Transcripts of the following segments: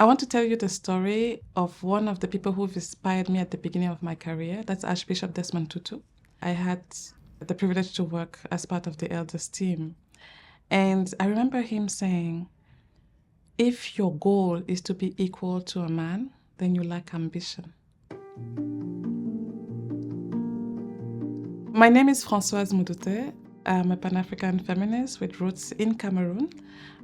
I want to tell you the story of one of the people who've inspired me at the beginning of my career. That's Archbishop Desmond Tutu. I had the privilege to work as part of the elders team. And I remember him saying, if your goal is to be equal to a man, then you lack ambition. My name is Françoise Moudouthe. I'm a Pan-African feminist with roots in Cameroon.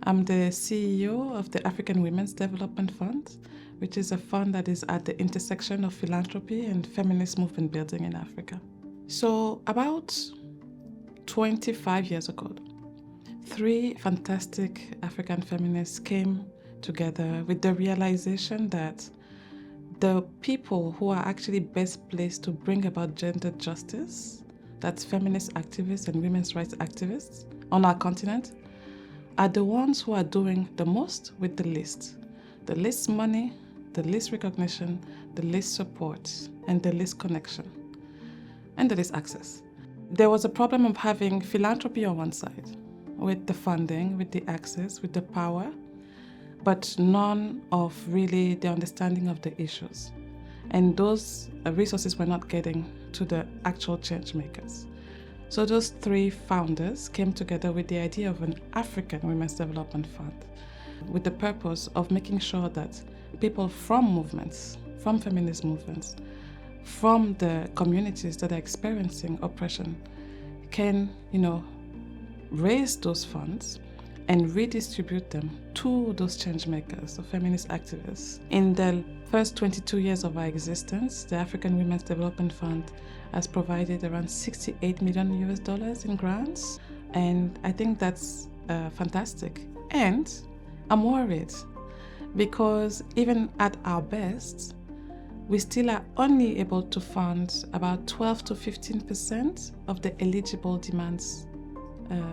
I'm the CEO of the African Women's Development Fund, which is a fund that is at the intersection of philanthropy and feminist movement building in Africa. So about 25 years ago, 3 fantastic African feminists came together with the realization that the people who are actually best placed to bring about gender justice, that's feminist activists and women's rights activists on our continent, are the ones who are doing the most with the least. The least money, the least recognition, the least support, and the least connection, and the least access. There was a problem of having philanthropy on one side, with the funding, with the access, with the power, but none of really the understanding of the issues. And those resources were not getting to the actual change makers. So those 3 founders came together with the idea of an African Women's Development Fund, with the purpose of making sure that people from movements, from feminist movements, from the communities that are experiencing oppression can, raise those funds and redistribute them to those change makers, the feminist activists. In the first 22 years of our existence, the African Women's Development Fund has provided around $68 million in grants, and I think that's fantastic. And I'm worried because even at our best, we still are only able to fund about 12 to 15% of the eligible demands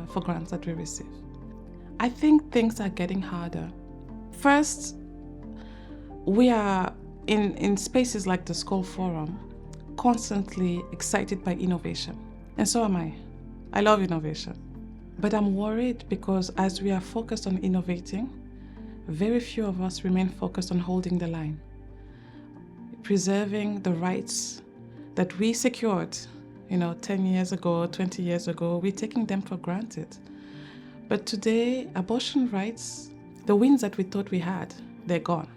for grants that we receive. I think things are getting harder. First, we are in spaces like the Skoll Forum constantly excited by innovation. And so am I. I love innovation. But I'm worried because as we are focused on innovating, very few of us remain focused on holding the line, preserving the rights that we secured, 10 years ago, 20 years ago. We're taking them for granted. But today, abortion rights, the wins that we thought we had, they're gone,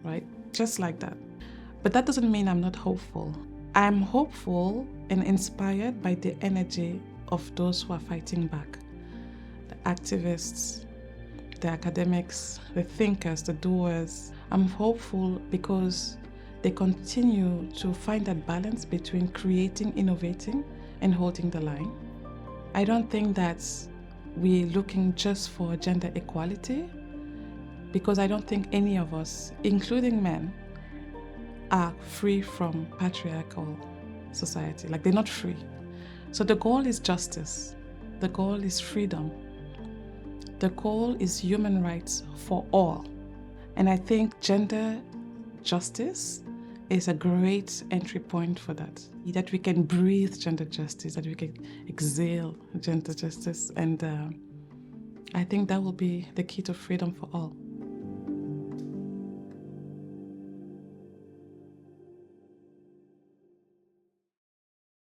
right? Just like that. But that doesn't mean I'm not hopeful. I'm hopeful and inspired by the energy of those who are fighting back. The activists, the academics, the thinkers, the doers. I'm hopeful because they continue to find that balance between creating, innovating, and holding the line. I don't think that we're looking just for gender equality, because I don't think any of us, including men, are free from patriarchal society. Like, they're not free. So the goal is justice. The goal is freedom. The goal is human rights for all. And I think gender justice is a great entry point for that. That we can breathe gender justice, that we can exhale gender justice. And I think that will be the key to freedom for all.